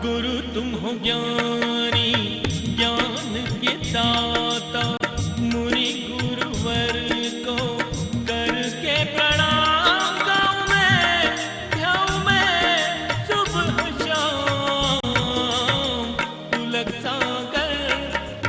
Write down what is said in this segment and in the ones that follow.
गुरु तुम हो ज्ञानी ज्ञान के दाता, मुनि गुरुवर को करके प्रणाम गाऊं मैं, ध्याऊं मैं सुबह शाम। तुलक सागर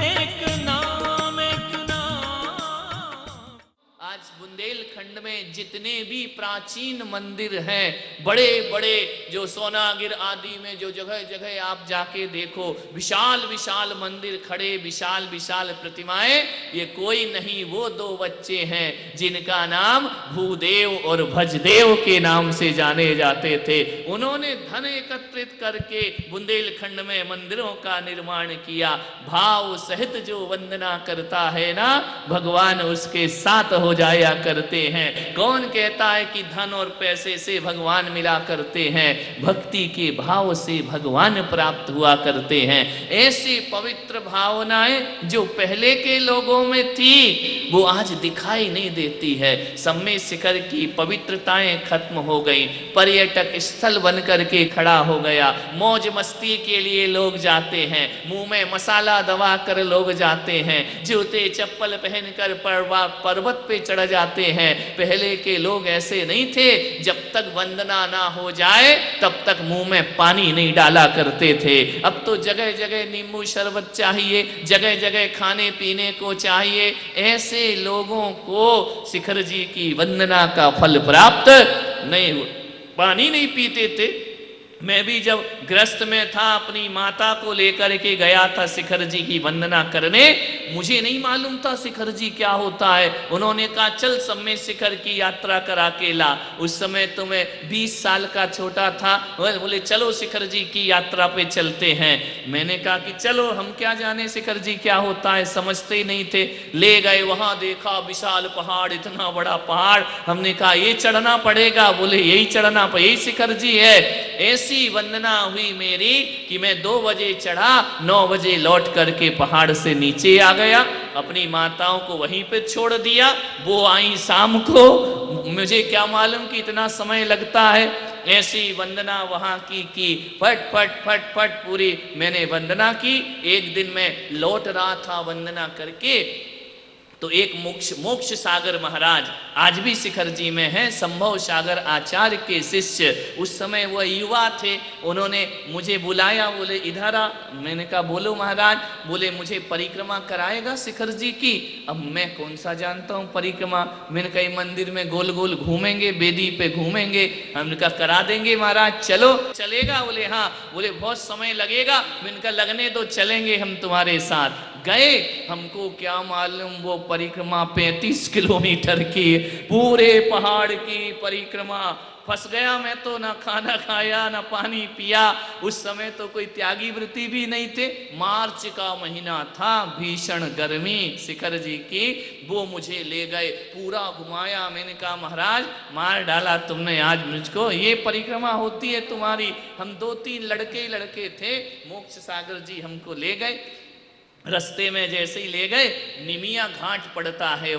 एक नाम एक नाम। आज बुंदेलखंड में जितने भी प्राचीन मंदिर हैं, बड़े बड़े जो सोनागिर आदि में जो जगह जगह आप जाके देखो, विशाल विशाल मंदिर खड़े, विशाल विशाल प्रतिमाएं, ये कोई नहीं वो दो बच्चे हैं जिनका नाम भूदेव और भजदेव के नाम से जाने जाते थे। उन्होंने धन एकत्रित करके बुंदेलखंड में मंदिरों का निर्माण किया। भाव सहित जो वंदना करता है ना, भगवान उसके साथ हो जाया करते हैं। कौन कहता है कि धन और पैसे से भगवान मिला करते हैं? भक्ति के भाव से भगवान प्राप्त हुआ करते हैं। ऐसी पवित्र भावनाएं जो पहले के लोगों में थी वो आज दिखाई नहीं देती है। सम्मेद शिखर की पवित्रताएं खत्म हो गई, पर्यटक स्थल बन करके खड़ा हो गया। मौज मस्ती के लिए लोग जाते हैं, मुंह में मसाला दबा कर लोग जाते हैं, जूते चप्पल पहनकर पर्वत पे चढ़ जाते हैं। पहले के लोग ऐसे नहीं थे, जब तक वंदना ना हो जाए तब तक मुंह में पानी नहीं डाला करते थे। अब तो जगह जगह नींबू शरबत चाहिए, जगह जगह खाने पीने को चाहिए। ऐसे लोगों को शिखर जी की वंदना का फल प्राप्त नहीं हुआ। पानी नहीं पीते थे। मैं भी जब ग्रस्त में था, अपनी माता को लेकर के गया था शिखर जी की वंदना करने। मुझे नहीं मालूम था शिखर जी क्या होता है। उन्होंने कहा चल सम्मेद शिखर की यात्रा करा के ला। उस समय तो मैं 20 साल का छोटा था। बोले चलो शिखर जी की यात्रा पे चलते हैं। मैंने कहा कि चलो, हम क्या जाने शिखर जी क्या होता है, समझते ही नहीं थे। ले गए, वहां देखा विशाल पहाड़, इतना बड़ा पहाड़। हमने कहा ये चढ़ना पड़ेगा। बोले यही चढ़ना, यही शिखर जी है। ऐसी वंदना हुई मेरी कि मैं 2 बजे चढ़ा, 9 बजे लौट करके पहाड़ से नीचे आ गया। अपनी माताओं को वहीं पे छोड़ दिया। वो आई शाम को, मुझे क्या मालूम कि इतना समय लगता है। ऐसी वंदना वहां की फट फट फट फट पूरी मैंने वंदना की। एक दिन मैं लौट रहा था वंदना करके, तो एक मोक्ष सागर महाराज आज भी शिखर जी में हैं, संभव सागर आचार्य के शिष्य। उस समय वह युवा थे। उन्होंने मुझे बुलाया, बोले इधर आ। मैंने कहा बोलो महाराज। बोले मुझे परिक्रमा कराएगा शिखर जी की। अब मैं कौन सा जानता हूँ परिक्रमा। मैंने कहा मंदिर में गोल गोल घूमेंगे, बेदी पे घूमेंगे। हमने कहा करा देंगे महाराज, चलो। चलेगा? बोले हाँ। बोले बहुत समय लगेगा। मैंने कहा लगने दो, चलेंगे हम तुम्हारे साथ। गए। हमको क्या मालूम वो परिक्रमा 35 किलोमीटर की, पूरे पहाड़ की परिक्रमा। फंस गया मैं तो, ना खाना खाया ना पानी पिया। उस समय तो कोई त्यागी वृत्ति भी नहीं थे। मार्च का महीना था, भीषण गर्मी शिखर जी की। वो मुझे ले गए, पूरा घुमाया। मैंने कहा महाराज मार डाला तुमने आज मुझको, ये परिक्रमा होती है तुम्हारी। हम 2-3 लड़के थे। मोक्ष सागर जी हमको ले गए। रस्ते में जैसे ही ले गए, निमिया घाट पड़ता है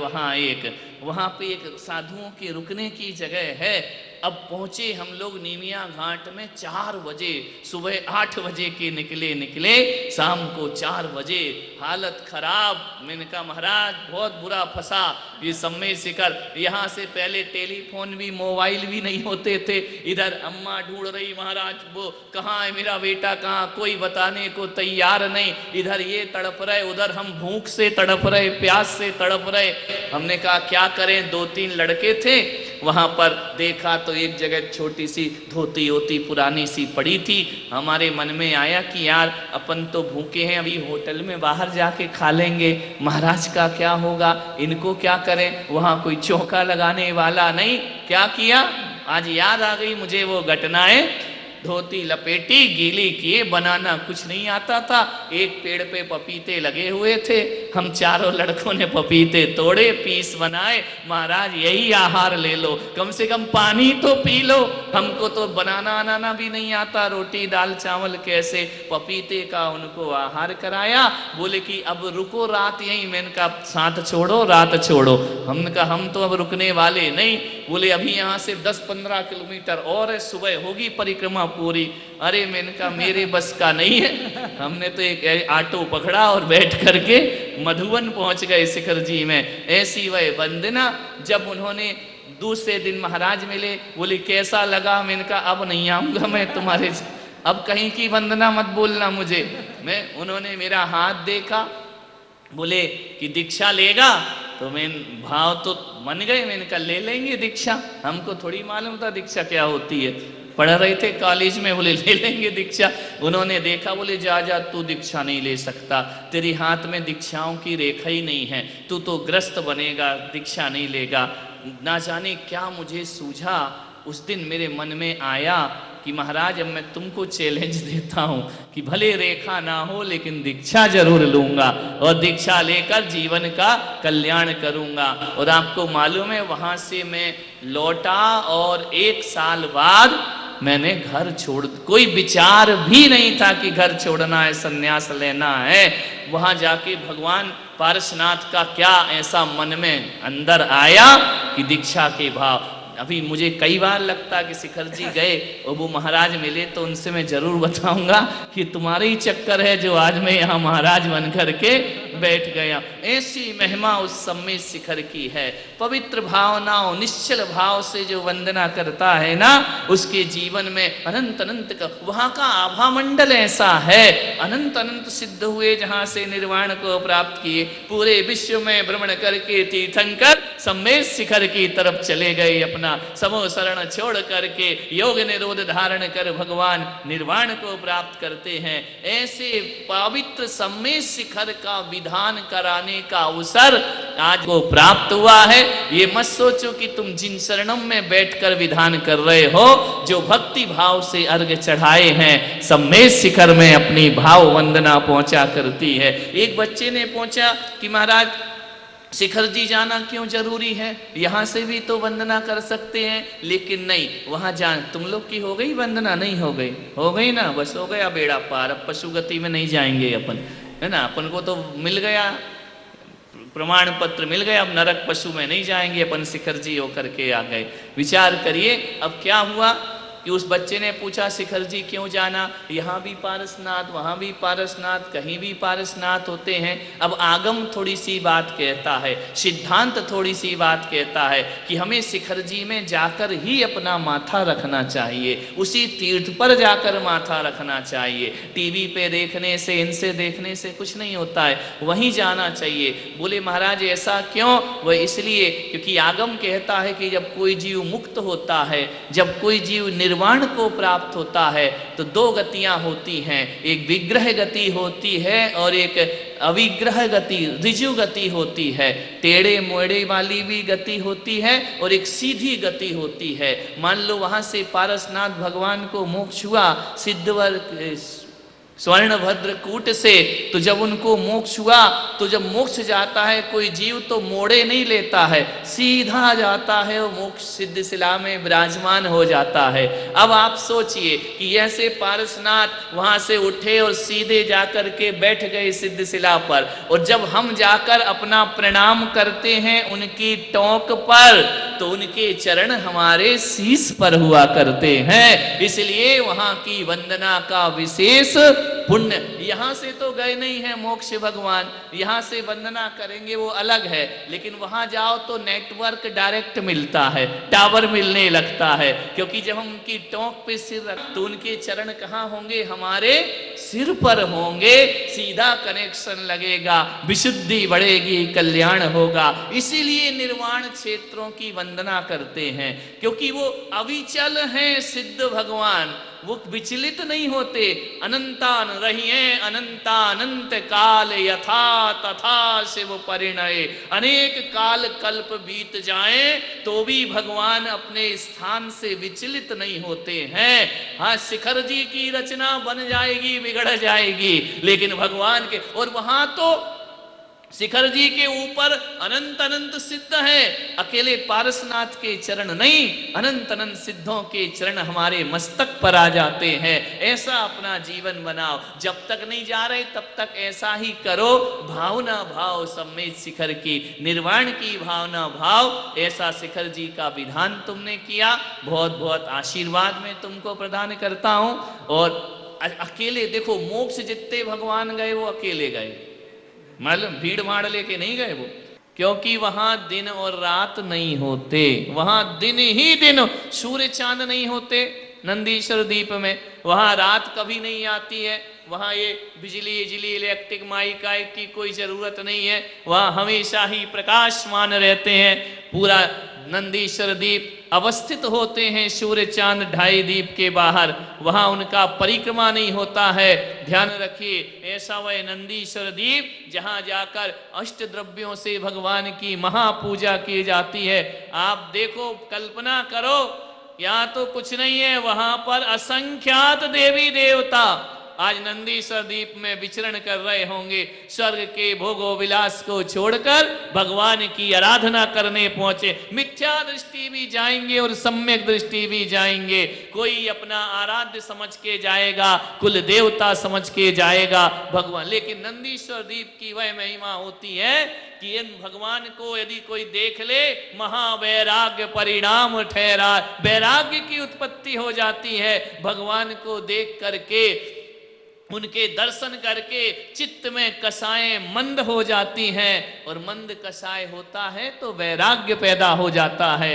वहां पे एक साधुओं के रुकने की जगह है। अब पहुंचे हम लोग निमिया घाट में 4 बजे, सुबह 8 बजे के निकले, शाम को 4 बजे। हालत खराब। मैंने कहा महाराज बहुत बुरा फंसा ये सम्मेद शिखर। यहाँ से पहले टेलीफोन भी, मोबाइल भी नहीं होते थे। इधर अम्मा ढूंढ रही महाराज, वो कहाँ है मेरा बेटा, कहाँ, कोई बताने को तैयार नहीं। इधर ये तड़प रहे, उधर हम भूख से तड़प रहे, प्यास से तड़प रहे। हमने कहा क्या करें। 2-3 लड़के थे वहां पर। देखा तो एक जगह छोटी सी धोती होती पुरानी सी पड़ी थी। हमारे मन में आया कि यार अपन तो भूखे हैं, अभी होटल में बाहर जाके खा लेंगे, महाराज का क्या होगा, इनको क्या करें। वहां कोई चौका लगाने वाला नहीं। क्या किया, आज याद आ गई मुझे वो घटनाएं। धोती लपेटी, गीली किए, बनाना कुछ नहीं आता था। एक पेड़ पे पपीते लगे हुए थे, हम चारों लड़कों ने पपीते तोड़े, पीस बनाए। महाराज यही आहार ले लो, कम से कम पानी तो पी लो। हमको तो बनाना आना भी नहीं आता, रोटी दाल चावल कैसे। पपीते का उनको आहार कराया। बोले कि अब रुको रात यहीं। मैंने कहा साथ छोड़ो, रात छोड़ो। हमने कहा हम तो अब रुकने वाले नहीं। बोले अभी यहाँ से 10-15 किलोमीटर और है, सुबह होगी परिक्रमा पूरी। अरे मैंने कहा मेरे बस का नहीं है। हमने तो एक ऑटो पकड़ा और बैठ करके मधुबन पहुंच गए शिखर जी में। ऐसी वह वंदना। जब उन्होंने दूसरे दिन महाराज मिले, बोले कैसा लगा? मैंने कहा अब नहीं आऊंगा मैं तुम्हारे, अब कहीं की वंदना मत बोलना मुझे। उन्होंने मेरा हाथ देखा, बोले कि दीक्षा लेगा? तो मैं भाव तो मन गए, मैंने कहा ले लेंगे दीक्षा। हमको थोड़ी मालूम था दीक्षा क्या होती है, पढ़ रहे थे कॉलेज में। बोले ले लेंगे दीक्षा। उन्होंने देखा, बोले जा जा तू दीक्षा नहीं ले सकता, तेरी हाथ में दीक्षाओं की रेखा ही नहीं है, तू तो ग्रस्त बनेगा, दीक्षा नहीं लेगा। ना जाने क्या मुझे सूझा, उस दिन मेरे मन में आया कि महाराज अब मैं तुमको चैलेंज देता हूं कि भले रेखा ना हो लेकिन दीक्षा जरूर लूंगा और दीक्षा लेकर जीवन का कल्याण करूंगा। और आपको मालूम है वहां से मैं लौटा और 1 साल बाद मैंने घर छोड़, कोई विचार भी नहीं था कि घर छोड़ना है, संन्यास लेना है। वहां जाके भगवान पारसनाथ का क्या ऐसा मन में अंदर आया कि दीक्षा के भाव। अभी मुझे कई बार लगता कि शिखर जी गए और वो महाराज मिले तो उनसे मैं जरूर बताऊंगा कि तुम्हारे ही चक्कर है जो आज मैं यहाँ महाराज बन करके बैठ गया। ऐसी महिमा उस समय शिखर की है। पवित्र भावनाओं, निश्चल भाव से जो वंदना करता है ना, उसके जीवन में अनंत अनंत का, वहां का आभा मंडल ऐसा है, अनंत अनंत सिद्ध हुए जहां से निर्वाण को प्राप्त किए। पूरे विश्व में भ्रमण करके तीर्थंकर सम्मेद शिखर की तरफ चले गए, अपना समो शरण छोड़ करके योग निरोध धारण कर भगवान निर्वाण को प्राप्त करते हैं। ऐसे पवित्र सम्मेद शिखर का विधान कराने का अवसर आज को प्राप्त हुआ है। ये मत सोचो कि तुम जिन शरणों में बैठकर विधान कर रहे हो, जो भक्ति भाव से अर्घ चढ़ाए हैं, सम्मेद शिखर में अपनी भाव वंदना पहुंचा करती है। एक बच्चे ने पूछा कि महाराज शिखर जी जाना क्यों जरूरी है? यहाँ से भी तो वंदना कर सकते हैं। लेकिन नहीं, वहां जान, तुम लोग की हो गई वंदना? नहीं हो गई? हो गई ना, बस हो गया बेड़ा पार। अब पशु गति में नहीं जाएंगे अपन, है ना। अपन को तो मिल गया प्रमाण पत्र, मिल गया, अब नरक पशु में नहीं जाएंगे अपन, शिखर जी होकर के आ गए। विचार करिए अब क्या हुआ कि उस बच्चे ने पूछा शिखर जी क्यों जाना? यहाँ भी पारसनाथ, वहाँ भी पारसनाथ, कहीं भी पारसनाथ होते हैं। अब आगम थोड़ी सी बात कहता है, सिद्धांत थोड़ी सी बात कहता है कि हमें शिखर जी में जाकर ही अपना माथा रखना चाहिए, उसी तीर्थ पर जाकर माथा रखना चाहिए। टीवी पे देखने से, इनसे देखने से कुछ नहीं होता है, वहीं जाना चाहिए। बोले महाराज ऐसा क्यों? वह इसलिए क्योंकि आगम कहता है कि जब कोई जीव मुक्त होता है, जब कोई जीव निर्वाण को प्राप्त होता है, तो 2 गतियां होती हैं, एक विग्रह गति होती है और एक अविग्रह गति, ऋजु गति होती है। टेढ़े मोड़े वाली भी गति होती है और एक सीधी गति होती है। मान लो वहां से पारसनाथ भगवान को मोक्ष हुआ सिद्धवर स्वर्णभद्र कूट से, तो जब उनको मोक्ष हुआ, तो जब मोक्ष जाता है कोई जीव तो मोड़े नहीं लेता है, सीधा जाता है, वो मोक्ष सिद्ध शिला में विराजमान हो जाता है। अब आप सोचिए कि ऐसे पारसनाथ वहां से उठे और सीधे जाकर के बैठ गए सिद्ध शिला पर, और जब हम जाकर अपना प्रणाम करते हैं उनकी टोक पर, तो उनके चरण हमारे शीश पर हुआ करते हैं। इसलिए वहां की वंदना का विशेष पुण्य। यहां से तो गए नहीं है मोक्ष भगवान, यहां से वंदना करेंगे वो अलग है, लेकिन वहां जाओ तो नेटवर्क डायरेक्ट मिलता है, टावर मिलने लगता है। क्योंकि जब हम उनकी टोक पे सिर रख, तो उनके चरण कहाँ होंगे? हमारे सिर पर होंगे, सीधा कनेक्शन लगेगा, विशुद्धि बढ़ेगी, कल्याण होगा। इसीलिए निर्वाण क्षेत्रों की वंदना करते हैं, क्योंकि वो अविचल हैं सिद्ध भगवान, वो विचलित नहीं होते। अनंतान रहिए अनंतानंत काल, यथा तथा शिव परिणय। अनेक काल कल्प बीत जाएं तो भी भगवान अपने स्थान से विचलित नहीं होते हैं। हाँ, शिखर जी की रचना बन जाएगी, बिगड़ जाएगी, लेकिन भगवान के, और वहां तो शिखर जी के ऊपर अनंत अनंत सिद्ध है, अकेले पारसनाथ के चरण नहीं, अनंत अनंत सिद्धों के चरण हमारे मस्तक पर आ जाते हैं। ऐसा अपना जीवन बनाओ, जब तक नहीं जा रहे तब तक ऐसा ही करो। भावना भाव सम्मेत शिखर की, निर्वाण की भावना भाव, ऐसा शिखर जी का विधान तुमने किया। बहुत बहुत आशीर्वाद मैं तुमको प्रदान करता हूं। और अकेले देखो, मोक्ष जितने भगवान गए वो अकेले गए, मतलब भीड़ भाड़ लेके नहीं गए वो, क्योंकि वहां दिन और रात नहीं होते, वहां दिन ही दिन, सूर्य चांद नहीं होते नंदीश्वर द्वीप में, वहां रात कभी नहीं आती है, वहां ये बिजली इलेक्ट्रिक माइका की कोई जरूरत नहीं है, वहां हमेशा ही प्रकाशमान रहते हैं। पूरा नंदीश्वर द्वीप अवस्थित होते हैं सूर्य चांद ढाई द्वीप के बाहर, वहां उनका परिक्रमा नहीं होता है। ध्यान रखिए, ऐसा वह नंदीश्वर द्वीप जहां जाकर अष्ट द्रव्यों से भगवान की महापूजा की जाती है। आप देखो, कल्पना करो, यहाँ तो कुछ नहीं है, वहां पर असंख्यात देवी देवता आज नंदीश्वर द्वीप में विचरण कर रहे होंगे, स्वर्ग के भोगो विलास को छोड़कर भगवान की आराधना करने पहुंचे। मिथ्या दृष्टि भी जाएंगे और सम्यक दृष्टि भी जाएंगे। कोई अपना आराध्य समझ के जाएगा, कुल देवता समझ के जाएगा भगवान, लेकिन नंदीश्वर द्वीप की वह महिमा होती है कि इन भगवान को यदि कोई देख ले, महावैराग्य परिणाम ठहरा, वैराग्य की उत्पत्ति हो जाती है। भगवान को देख करके, उनके दर्शन करके चित्त में कषायें मंद हो जाती हैं, और मंद कषाय होता है तो वैराग्य पैदा हो जाता है।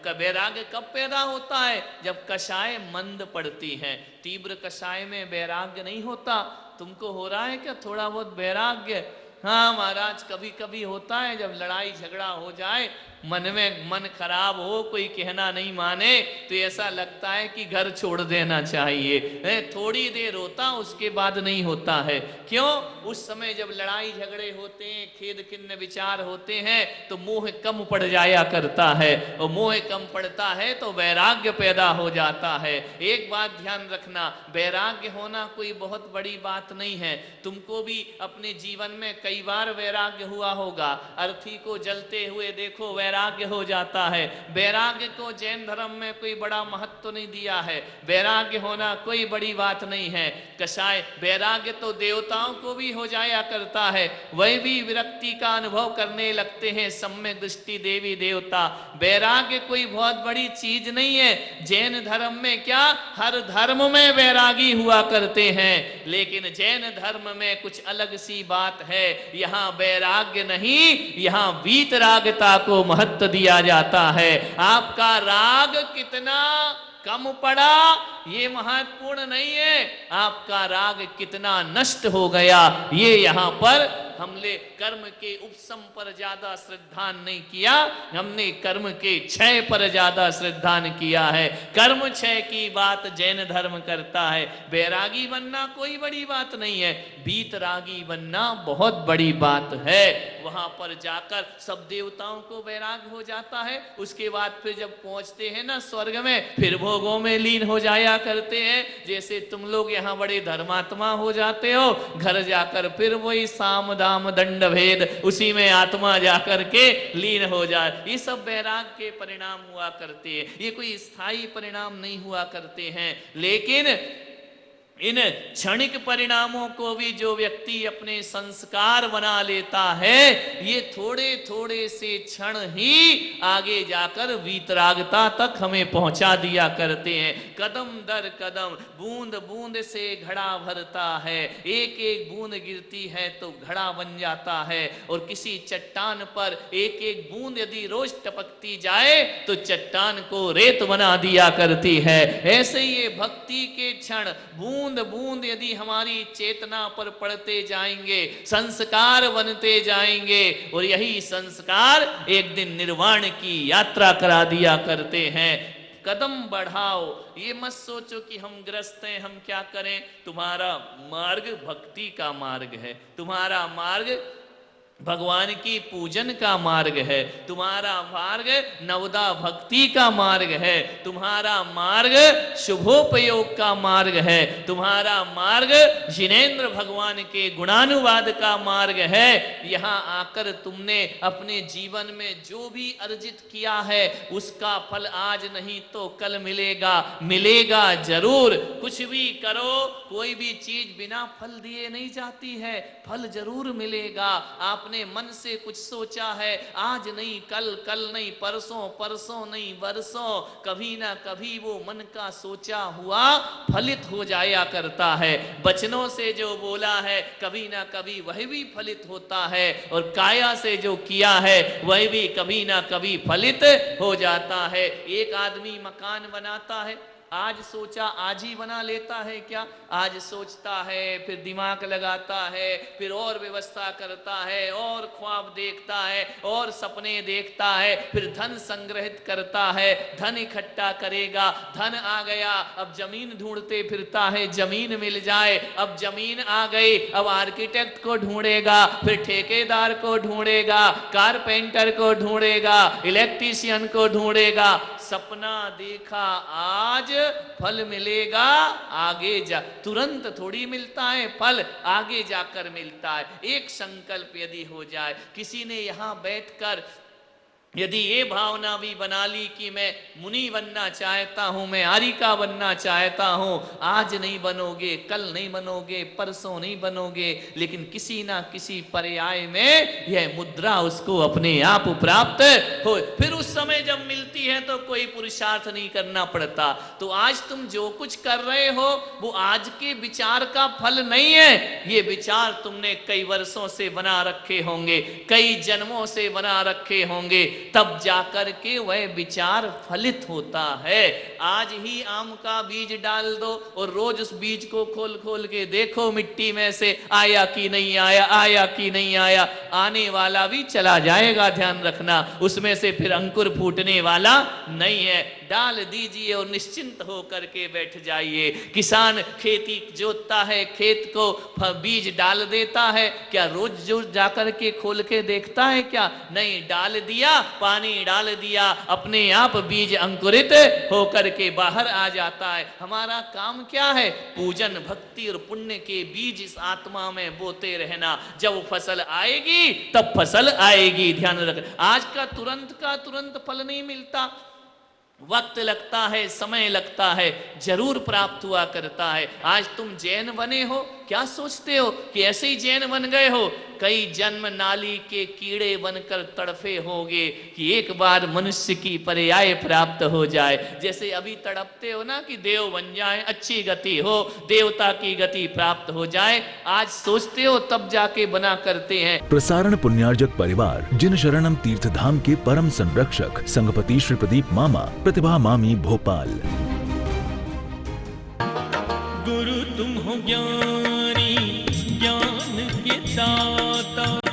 वैराग्य कब पैदा होता है? जब कषाय मंद पड़ती हैं। तीव्र कषाय में वैराग्य नहीं होता। तुमको हो रहा है क्या थोड़ा बहुत वैराग्य? हाँ महाराज, कभी कभी होता है, जब लड़ाई झगड़ा हो जाए, मन खराब हो, कोई कहना नहीं माने, तो ऐसा लगता है कि घर छोड़ देना चाहिए। थोड़ी देर होता, उसके बाद नहीं होता है। क्यों? उस समय जब लड़ाई झगड़े होते हैं, खेद खिन्न विचार होते हैं, तो मोह कम पड़ जाया करता है, और मोह कम पड़ता है तो वैराग्य पैदा हो जाता है। एक बात ध्यान रखना, वैराग्य होना कोई बहुत बड़ी बात नहीं है। तुमको भी अपने जीवन में कई बार वैराग्य हुआ होगा। अर्थी को जलते हुए देखो, वैराग्य हो जाता है। वैराग्य को जैन धर्म में कोई बड़ा महत्व नहीं दिया है। वैराग्य होना कोई बड़ी बात नहीं है। कषाय वैराग्य तो देवताओं को भी हो जाया करता है, वह भी विरक्ति का अनुभव करने लगते हैं सम्यक दृष्टि देवी देवता। वैराग्य कोई बहुत बड़ी चीज नहीं है। जैन धर्म में क्या, हर धर्म में वैरागी हुआ करते हैं, लेकिन जैन धर्म में कुछ अलग सी बात है। यहाँ वैराग्य नहीं, यहाँ वीतरागता को महत्व दिया जाता है। आपका राग कितना कम पड़ा ये महत्वपूर्ण नहीं है, आपका राग कितना नष्ट हो गया ये यहाँ पर हमने कर्म के उपशम पर ज्यादा श्रद्धान नहीं किया, हमने कर्म के क्षय पर ज्यादा श्रद्धान किया है। कर्म क्षय की बात जैन धर्म करता है। वैरागी बनना कोई बड़ी बात नहीं है, वीतरागी बनना बहुत बड़ी बात है। वहां पर जाकर सब देवताओं को वैराग हो जाता है। उसके बाद फिर जब पहुंचते हैं ना स्वर्ग में, फिर भोगों में लीन हो जाया करते हैं। जैसे तुम लोग यहाँ बड़े धर्मात्मा हो जाते हो, घर जाकर फिर वही साम दाम दंड भेद, उसी में आत्मा जाकर के लीन हो जाए। ये सब वैराग के परिणाम हुआ करते हैं, ये कोई स्थायी परिणाम नहीं हुआ करते हैं। लेकिन इन क्षणिक परिणामों को भी जो व्यक्ति अपने संस्कार बना लेता है, ये थोड़े थोड़े से क्षण ही आगे जाकर वीतरागता तक हमें पहुंचा दिया करते हैं। कदम दर कदम, बूंद बूंद से घड़ा भरता है, एक एक बूंद गिरती है तो घड़ा बन जाता है। और किसी चट्टान पर एक एक बूंद यदि रोज टपकती जाए तो चट्टान को रेत बना दिया करती है। ऐसे ही ये भक्ति के क्षण बूंद बूंद यदि हमारी चेतना पर पड़ते जाएंगे, संस्कार बनते जाएंगे, और यही संस्कार एक दिन निर्वाण की यात्रा करा दिया करते हैं। कदम बढ़ाओ, ये मत सोचो कि हम ग्रस्त हैं, हम क्या करें। तुम्हारा मार्ग भक्ति का मार्ग है, तुम्हारा मार्ग भगवान की पूजन का मार्ग है, तुम्हारा मार्ग नवदा भक्ति का मार्ग है, तुम्हारा मार्ग शुभोपयोग का मार्ग है, तुम्हारा मार्ग जिनेंद्र भगवान के गुणानुवाद का मार्ग है। यहाँ आकर तुमने अपने जीवन में जो भी अर्जित किया है उसका फल आज नहीं तो कल मिलेगा, मिलेगा जरूर। कुछ भी करो, कोई भी चीज बिना फल दिए नहीं जाती है, फल जरूर मिलेगा। आपने मन से कुछ सोचा है, आज नहीं कल, कल नहीं परसों, परसों नहीं वर्षों, कभी ना कभी वो मन का सोचा हुआ फलित हो जाया करता है। वचनों से जो बोला है कभी ना कभी वह भी फलित होता है, और काया से जो किया है वह भी कभी ना कभी फलित हो जाता है। एक आदमी मकान बनाता है, आज सोचा आज ही बना लेता है क्या? आज सोचता है, फिर दिमाग लगाता है, फिर और व्यवस्था करता है, और ख्वाब देखता है, और सपने देखता है, फिर धन संग्रहित करता है, धन इकट्ठा करेगा, धन आ गया, अब जमीन ढूंढते फिरता है, जमीन मिल जाए, अब जमीन आ गई, अब आर्किटेक्ट को ढूंढेगा, फिर ठेकेदार को ढूंढेगा, कारपेंटर को ढूंढेगा, इलेक्ट्रीशियन को ढूंढेगा। सपना देखा आज, फल मिलेगा आगे जा, तुरंत थोड़ी मिलता है फल, आगे जाकर मिलता है। एक संकल्प यदि हो जाए, किसी ने यहां बैठकर यदि ये भावना भी बना ली कि मैं मुनि बनना चाहता हूं, मैं आरिका बनना चाहता हूं, आज नहीं बनोगे, कल नहीं बनोगे, परसों नहीं बनोगे, लेकिन किसी ना किसी पर्याय में यह मुद्रा उसको अपने आप प्राप्त हो। फिर उस समय जब मिलती है तो कोई पुरुषार्थ नहीं करना पड़ता। तो आज तुम जो कुछ कर रहे हो वो आज के विचार का फल नहीं है, ये विचार तुमने कई वर्षों से बना रखे होंगे, कई जन्मों से बना रखे होंगे, तब जाकर के वह विचार फलित होता है। आज ही आम का बीज डाल दो और रोज उस बीज को खोल खोल के देखो मिट्टी में से आया कि नहीं आया, आया कि नहीं आया, आने वाला भी चला जाएगा, ध्यान रखना, उसमें से फिर अंकुर फूटने वाला नहीं है। डाल दीजिए और निश्चिंत हो करके बैठ जाइए। किसान खेती जोतता है, खेत को बीज डाल देता है, क्या रोज जो जाकर के खोल के देखता है क्या? नहीं, डाल दिया, पानी डाल दिया, अपने आप बीज अंकुरित होकर के बाहर आ जाता है। हमारा काम क्या है? पूजन, भक्ति और पुण्य के बीज इस आत्मा में बोते रहना। जब फसल आएगी तब फसल आएगी, ध्यान रख। आज का तुरंत फल नहीं मिलता, वक्त लगता है, समय लगता है, जरूर प्राप्त हुआ करता है। आज तुम जैन बने हो, क्या सोचते हो कि ऐसे ही जैन बन गए हो? कई जन्म नाली के कीड़े बनकर तड़फे होगे कि एक बार मनुष्य की पर्याय प्राप्त हो जाए। जैसे अभी तड़पते हो ना कि देव बन जाए, अच्छी गति हो, देवता की गति प्राप्त हो जाए, आज सोचते हो तब जाके बना करते हैं। प्रसारण पुण्यार्जक परिवार जिन शरणम तीर्थ धाम के परम संरक्षक संघपति श्री प्रदीप मामा, प्रतिभा मामी, भोपाल। गुरु तुम हो ज्ञानी, ज्ञान के दाता।